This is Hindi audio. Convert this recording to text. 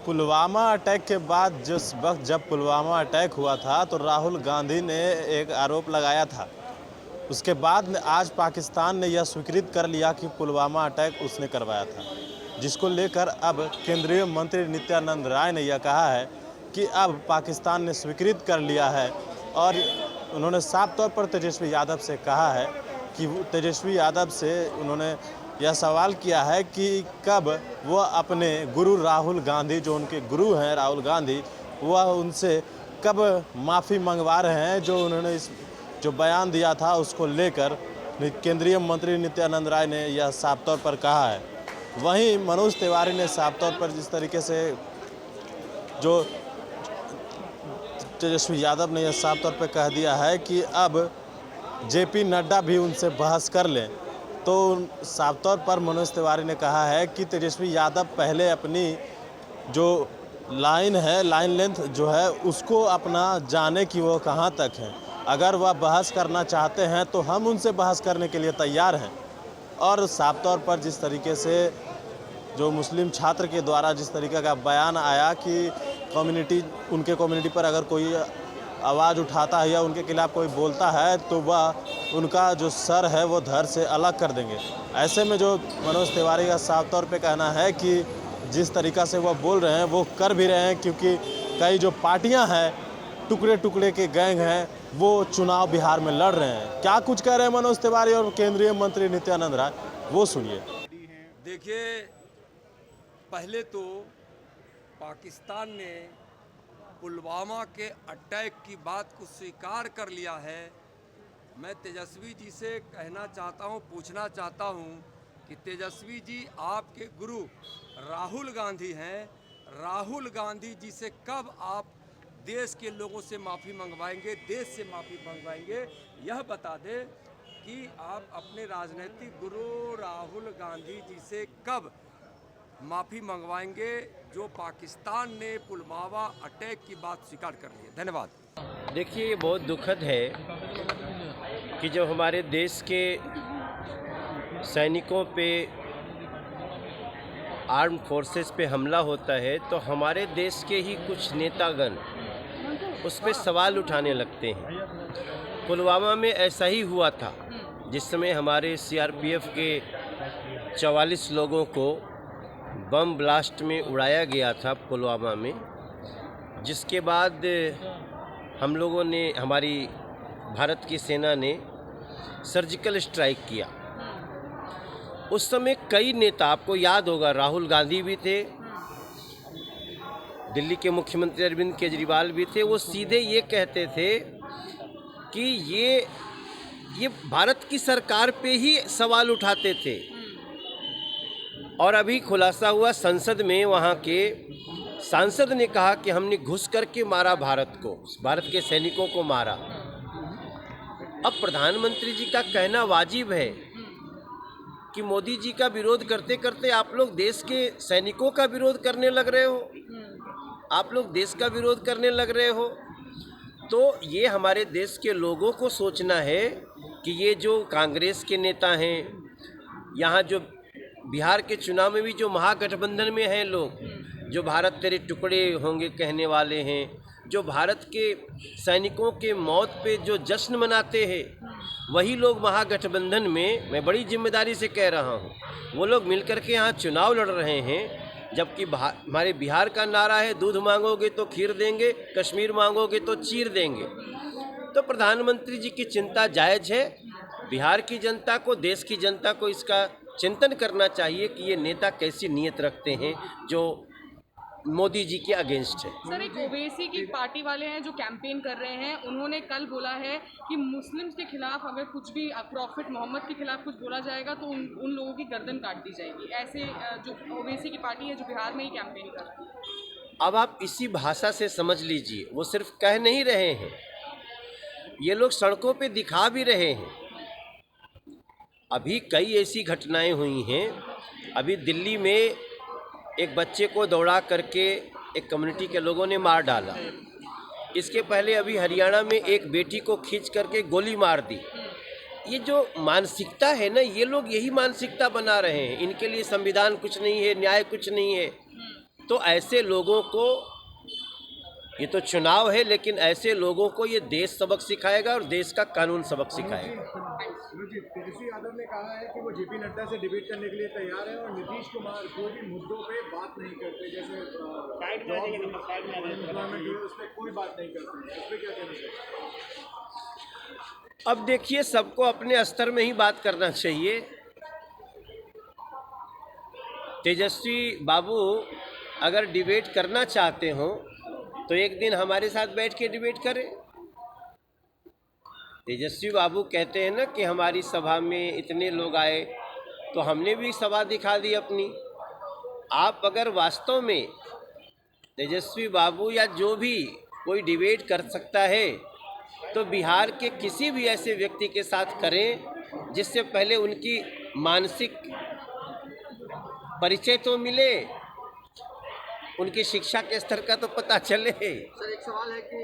पुलवामा अटैक के बाद जिस वक्त जब पुलवामा अटैक हुआ था तो राहुल गांधी ने एक आरोप लगाया था। उसके बाद आज पाकिस्तान ने यह स्वीकृत कर लिया कि पुलवामा अटैक उसने करवाया था, जिसको लेकर अब केंद्रीय मंत्री नित्यानंद राय ने यह कहा है कि अब पाकिस्तान ने स्वीकृत कर लिया है। और उन्होंने साफ तौर पर तेजस्वी यादव से कहा है कि तेजस्वी यादव से उन्होंने यह सवाल किया है कि कब वह अपने गुरु राहुल गांधी, जो उनके गुरु हैं राहुल गांधी, वह उनसे कब माफ़ी मंगवा रहे हैं, जो उन्होंने इस जो बयान दिया था उसको लेकर केंद्रीय मंत्री नित्यानंद राय ने यह साफ तौर पर कहा है। वहीं मनोज तिवारी ने साफ तौर पर जिस तरीके से जो तेजस्वी यादव ने यह साफ तौर पर कह दिया है कि अब जेपी नड्डा भी उनसे बहस कर लें, तो साफ तौर पर मनोज तिवारी ने कहा है कि तेजस्वी यादव पहले अपनी जो लाइन है, लाइन लेंथ जो है, उसको अपना जाने कि वो कहाँ तक है। अगर वह बहस करना चाहते हैं तो हम उनसे बहस करने के लिए तैयार हैं। और साफ तौर पर जिस तरीके से जो मुस्लिम छात्र के द्वारा जिस तरीके का बयान आया कि उनके कम्युनिटी पर अगर कोई आवाज़ उठाता है या उनके खिलाफ़ कोई बोलता है तो वह उनका जो सर है वो धड़ से अलग कर देंगे। ऐसे में जो मनोज तिवारी का साफ तौर पे कहना है कि जिस तरीक़ा से वह बोल रहे हैं वो कर भी रहे हैं, क्योंकि कई जो पार्टियां हैं, टुकड़े टुकड़े के गैंग हैं, वो चुनाव बिहार में लड़ रहे हैं। क्या कुछ कह रहे हैं मनोज तिवारी और केंद्रीय मंत्री नित्यानंद राय, वो सुनिए। देखिए, पहले तो पाकिस्तान ने पुलवामा के अटैक की बात को स्वीकार कर लिया है। मैं तेजस्वी जी से कहना चाहता हूं, पूछना चाहता हूं कि तेजस्वी जी, आपके गुरु राहुल गांधी हैं। राहुल गांधी जी से कब आप देश के लोगों से माफ़ी मंगवाएंगे, देश से माफ़ी मंगवाएंगे, यह बता दें कि आप अपने राजनीतिक गुरु राहुल गांधी जी से कब माफ़ी मंगवाएंगे जो पाकिस्तान ने पुलवामा अटैक की बात स्वीकार कर ली है। धन्यवाद। देखिए, ये बहुत दुखद है कि जब हमारे देश के सैनिकों पे, आर्म फोर्सेस पे हमला होता है तो हमारे देश के ही कुछ नेतागण उस पर सवाल उठाने लगते हैं। पुलवामा में ऐसा ही हुआ था, जिस समय हमारे सीआरपीएफ के 44 लोगों को बम ब्लास्ट में उड़ाया गया था पुलवामा में, जिसके बाद हम लोगों ने, हमारी भारत की सेना ने सर्जिकल स्ट्राइक किया। उस समय कई नेता, आपको याद होगा, राहुल गांधी भी थे, दिल्ली के मुख्यमंत्री अरविंद केजरीवाल भी थे। वो सीधे ये कहते थे कि ये भारत की सरकार पे ही सवाल उठाते थे। और अभी खुलासा हुआ संसद में, वहाँ के सांसद ने कहा कि हमने घुस करके मारा भारत को, भारत के सैनिकों को मारा। अब प्रधानमंत्री जी का कहना वाजिब है कि मोदी जी का विरोध करते करते आप लोग देश के सैनिकों का विरोध करने लग रहे हो, आप लोग देश का विरोध करने लग रहे हो। तो ये हमारे देश के लोगों को सोचना है कि ये जो कांग्रेस के नेता हैं, यहाँ जो बिहार के चुनाव में भी जो महागठबंधन में हैं लोग, जो भारत तेरे टुकड़े होंगे कहने वाले हैं, जो भारत के सैनिकों के मौत पे जो जश्न मनाते हैं, वही लोग महागठबंधन में, मैं बड़ी जिम्मेदारी से कह रहा हूँ, वो लोग मिलकर के यहाँ चुनाव लड़ रहे हैं। जबकि हमारे बिहार का नारा है, दूध मांगोगे तो खीर देंगे, कश्मीर मांगोगे तो चीर देंगे। तो प्रधानमंत्री जी की चिंता जायज़ है। बिहार की जनता को, देश की जनता को इसका चिंतन करना चाहिए कि ये नेता कैसी नीयत रखते हैं जो मोदी जी के अगेंस्ट है। सर, एक ओवैसी की पार्टी वाले हैं जो कैंपेन कर रहे हैं, उन्होंने कल बोला है कि मुस्लिम्स के खिलाफ अगर कुछ भी, प्रॉफिट मोहम्मद के खिलाफ कुछ बोला जाएगा तो उन लोगों की गर्दन काट दी जाएगी। ऐसे जो ओवैसी की पार्टी है जो बिहार में ही कैंपेन कर रही है। अब आप इसी भाषा से समझ लीजिए, वो सिर्फ कह नहीं रहे हैं, ये लोग सड़कों पे दिखा भी रहे हैं। अभी कई ऐसी घटनाएं हुई हैं। अभी दिल्ली में एक बच्चे को दौड़ा करके एक कम्युनिटी के लोगों ने मार डाला। इसके पहले अभी हरियाणा में एक बेटी को खींच करके गोली मार दी। ये जो मानसिकता है ना, ये लोग यही मानसिकता बना रहे हैं। इनके लिए संविधान कुछ नहीं है, न्याय कुछ नहीं है। तो ऐसे लोगों को, ये तो चुनाव है, लेकिन ऐसे लोगों को ये देश सबक सिखाएगा और देश का कानून सबक सिखाएगा। तेजस्वी यादव ने कहा है कि वो जेपी नड्डा से डिबेट करने के लिए तैयार है और नीतीश कुमार कोई भी मुद्दों पे बात नहीं करते, जैसे एम्प्लॉयमेंट उस पर कोई बात नहीं करते, उस पर क्या कहना चाहिए? अब देखिए, सबको अपने स्तर में ही बात करना चाहिए। तेजस्वी बाबू अगर डिबेट करना चाहते हो तो एक दिन हमारे साथ बैठ के डिबेट करें। तेजस्वी बाबू कहते हैं ना कि हमारी सभा में इतने लोग आए, तो हमने भी सभा दिखा दी अपनी। आप अगर वास्तव में तेजस्वी बाबू या जो भी कोई डिबेट कर सकता है तो बिहार के किसी भी ऐसे व्यक्ति के साथ करें जिससे पहले उनकी मानसिक परिचय तो मिले, उनकी शिक्षा के स्तर का तो पता चले। सर, एक सवाल है कि